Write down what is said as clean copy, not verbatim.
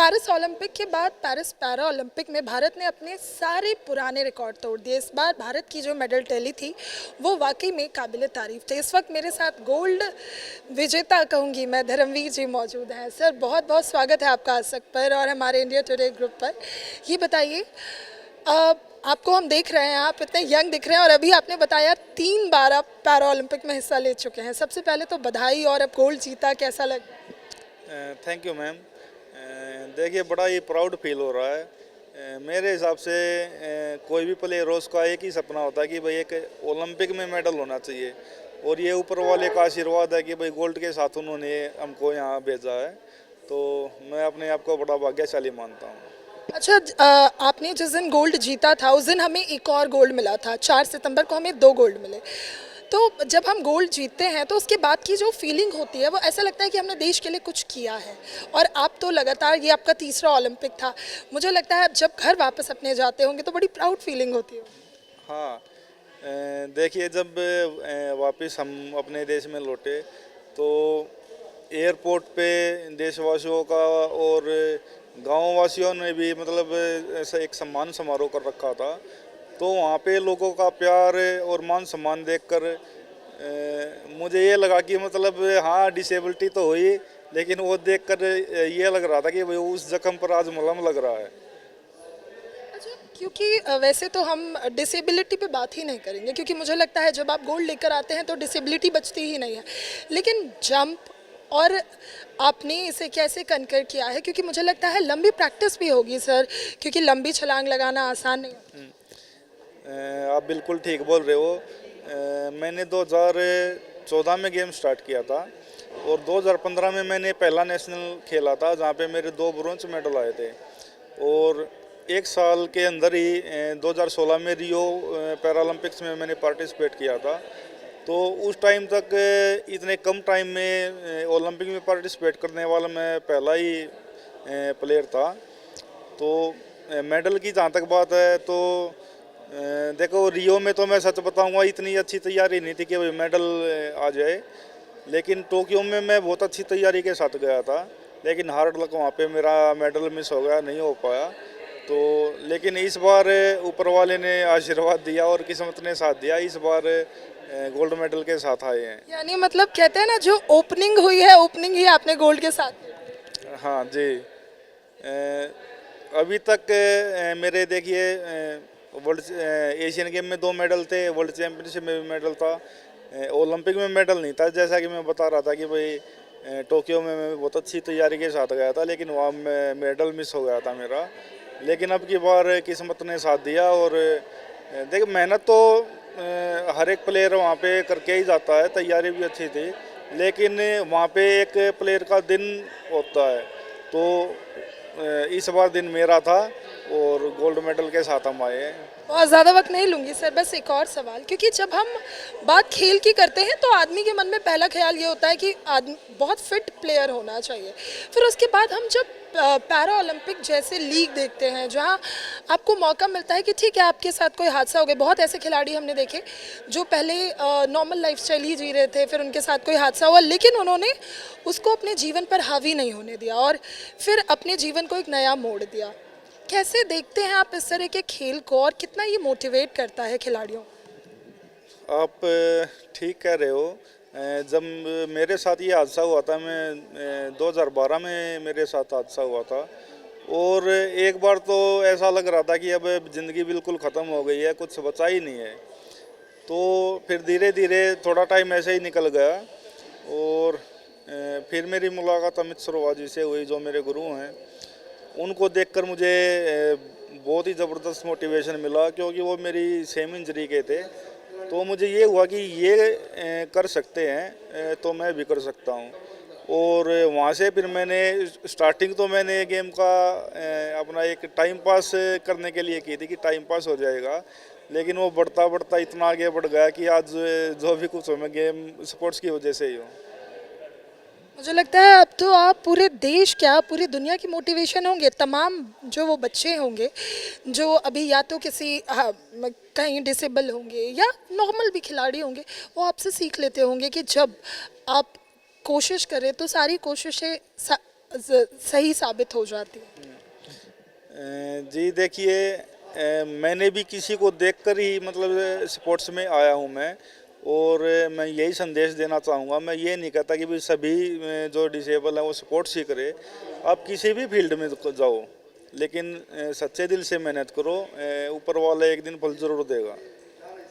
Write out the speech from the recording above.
Paris Olympic के बाद Paris para Olympic में भारत ने अपने सारे पुराने रिकॉर्ड तोड़ दिए। इस बार भारत की जो मेडल टैली थी वो वाकई में काबिल तारीफ थे। इस वक्त मेरे साथ गोल्ड विजेता कहूँगी मैं, धर्मवीर जी मौजूद हैं। सर, बहुत बहुत स्वागत है आपका आज तक पर और हमारे इंडिया टुडे ग्रुप पर। ये बताइए, आपको हम देख रहे हैं, आप इतने यंग दिख रहे हैं और अभी आपने बताया 3 बार आप पैरा ओलंपिक में हिस्सा ले चुके हैं। सबसे पहले तो बधाई, और अब गोल्ड जीता, कैसा लगा? Thank you ma'am. देखिए, बड़ा ही प्राउड फील हो रहा है। मेरे हिसाब से कोई भी प्लेयर हो उसका एक ही सपना होता है कि भाई एक ओलंपिक में मेडल होना चाहिए, और ये ऊपर वाले का आशीर्वाद है कि भाई गोल्ड के साथ उन्होंने हमको यहाँ भेजा है, तो मैं अपने आप को बड़ा भाग्यशाली मानता हूँ। अच्छा, आपने जिस दिन गोल्ड जीता था उस दिन हमें एक और गोल्ड मिला था। 4 सितंबर को हमें 2 गोल्ड मिले। तो जब हम गोल्ड जीतते हैं तो उसके बाद की जो फीलिंग होती है वो ऐसा लगता है कि हमने देश के लिए कुछ किया है। और आप तो लगातार, ये आपका तीसरा ओलंपिक था, मुझे लगता है आप जब घर वापस अपने जाते होंगे तो बड़ी प्राउड फीलिंग होती है। हाँ, देखिए, जब वापस हम अपने देश में लौटे तो एयरपोर्ट पे देशवासियों का और गाँव वासियों ने भी मतलब ऐसा एक सम्मान समारोह कर रखा था। तो वहाँ पे लोगों का प्यार और मान सम्मान देखकर मुझे ये लगा कि मतलब हाँ, डिसेबिलिटी तो हुई, लेकिन वो देखकर ये लग रहा था कि भाई उस जख्म पर आज मलहम लग रहा है। अच्छा, क्योंकि वैसे तो हम डिसेबिलिटी पे बात ही नहीं करेंगे, क्योंकि मुझे लगता है जब आप गोल्ड लेकर आते हैं तो डिसेबिलिटी बचती ही नहीं है। लेकिन जंप, और आपने इसे कैसे कनकर किया है? क्योंकि मुझे लगता है लंबी प्रैक्टिस भी होगी सर, क्योंकि लंबी छलांग लगाना आसान नहीं है। आप बिल्कुल ठीक बोल रहे हो। मैंने 2014 में गेम स्टार्ट किया था, और 2015 में मैंने पहला नेशनल खेला था जहाँ पे मेरे 2 ब्रोंज मेडल आए थे। और एक साल के अंदर ही 2016 में रियो पैरालंपिक्स में मैंने पार्टिसिपेट किया था। तो उस टाइम तक इतने कम टाइम में ओलंपिक में पार्टिसिपेट करने वाला मैं पहला ही प्लेयर था। तो मेडल की जहाँ तक बात है तो देखो, रियो में तो मैं सच बताऊंगा इतनी अच्छी तैयारी नहीं थी कि भाई मेडल आ जाए, लेकिन टोक्यो में मैं बहुत अच्छी तैयारी के साथ गया था। लेकिन हार्ड लक वहाँ पे मेरा मेडल मिस हो गया, नहीं हो पाया। तो लेकिन इस बार ऊपर वाले ने आशीर्वाद दिया और किस्मत ने साथ दिया, इस बार गोल्ड मेडल के साथ आए हैं। यानी मतलब कहते हैं ना, जो ओपनिंग हुई है, ओपनिंग ही आपने गोल्ड के साथ की। हाँ जी। अभी तक मेरे देखिए, वर्ल्ड एशियन गेम में 2 मेडल थे, वर्ल्ड चैम्पियनशिप में भी मेडल था, ओलंपिक में मेडल नहीं था। जैसा कि मैं बता रहा था कि भाई टोक्यो में मैं बहुत अच्छी तैयारी के साथ गया था, लेकिन वहाँ मेडल मिस हो गया था मेरा। लेकिन अब की बार किस्मत ने साथ दिया, और देखिए, मेहनत तो हर एक प्लेयर वहाँ पे करके ही जाता है, तैयारी भी अच्छी थी, लेकिन वहाँ पे एक प्लेयर का दिन होता है। तो इस बार दिन मेरा था और गोल्ड मेडल के साथ हम आए हैं। बहुत ज़्यादा वक्त नहीं लूँगी सर, बस एक और सवाल, क्योंकि जब हम बात खेल की करते हैं तो आदमी के मन में पहला ख्याल ये होता है कि आदमी बहुत फिट प्लेयर होना चाहिए। फिर उसके बाद हम जब पैरा ओलंपिक जैसे लीग देखते हैं जहाँ आपको मौका मिलता है कि ठीक है, आपके साथ कोई हादसा हो गया। बहुत ऐसे खिलाड़ी हमने देखे जो पहले नॉर्मल लाइफस्टाइल ही जी रहे थे, फिर उनके साथ कोई हादसा हुआ, लेकिन उन्होंने उसको अपने जीवन पर हावी नहीं होने दिया और फिर अपने जीवन को एक नया मोड़ दिया। कैसे देखते हैं आप इस तरह के खेल को, और कितना ये मोटिवेट करता है खिलाड़ियों? आप ठीक कह रहे हो। जब मेरे साथ ये हादसा हुआ था, मैं 2012 में मेरे साथ हादसा हुआ था, और एक बार तो ऐसा लग रहा था कि अब ज़िंदगी बिल्कुल ख़त्म हो गई है, कुछ बचा ही नहीं है। तो फिर धीरे धीरे थोड़ा टाइम ऐसे ही निकल गया, और फिर मेरी मुलाकात अमित सरोवा जी से हुई, जो मेरे गुरु हैं। उनको देखकर मुझे बहुत ही ज़बरदस्त मोटिवेशन मिला, क्योंकि वो मेरी सेम इंजरी के थे। तो मुझे ये हुआ कि ये कर सकते हैं, तो मैं भी कर सकता हूँ। और वहाँ से फिर मैंने स्टार्टिंग तो मैंने गेम का अपना एक टाइम पास करने के लिए की थी कि टाइम पास हो जाएगा, लेकिन वो बढ़ता बढ़ता इतना आगे बढ़ गया कि आज जो भी कुछ हो, मैं गेम स्पोर्ट्स की वजह से ही हूँ। मुझे लगता है अब तो आप पूरे देश, क्या पूरी दुनिया की मोटिवेशन होंगे। तमाम जो वो बच्चे होंगे जो अभी या तो किसी कहीं डिसेबल होंगे या नॉर्मल भी खिलाड़ी होंगे, वो आपसे सीख लेते होंगे कि जब आप कोशिश करें तो सारी कोशिशें सही साबित हो जाती है? जी देखिए, मैंने भी किसी को देखकर ही मतलब स्पोर्ट्स में आया हूँ मैं, और मैं यही संदेश देना चाहूँगा। मैं ये नहीं कहता कि भी सभी जो डिसेबल हैं वो स्पोर्ट्स ही करे। आप किसी भी फील्ड में जाओ, लेकिन सच्चे दिल से मेहनत करो, ऊपर वाला एक दिन फल ज़रूर देगा।